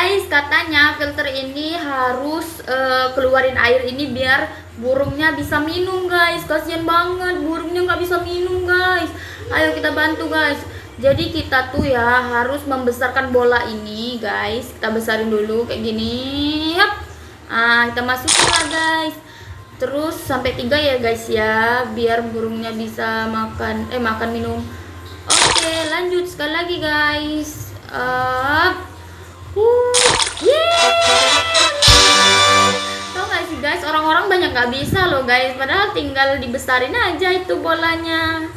guys, katanya filter ini harus keluarin air ini biar burungnya bisa minum guys. Kasian banget burungnya nggak bisa minum guys. Ayo kita bantu guys. Jadi kita tuh ya harus membesarkan bola ini guys. Kita besarin dulu kayak gini. Yap. Kita masukin lah guys. Terus sampai 3 ya guys ya, biar burungnya bisa makan minum. Oke, lanjut sekali lagi guys. Tau gak sih guys, orang-orang banyak gak bisa loh guys, padahal tinggal dibesarin aja itu bolanya.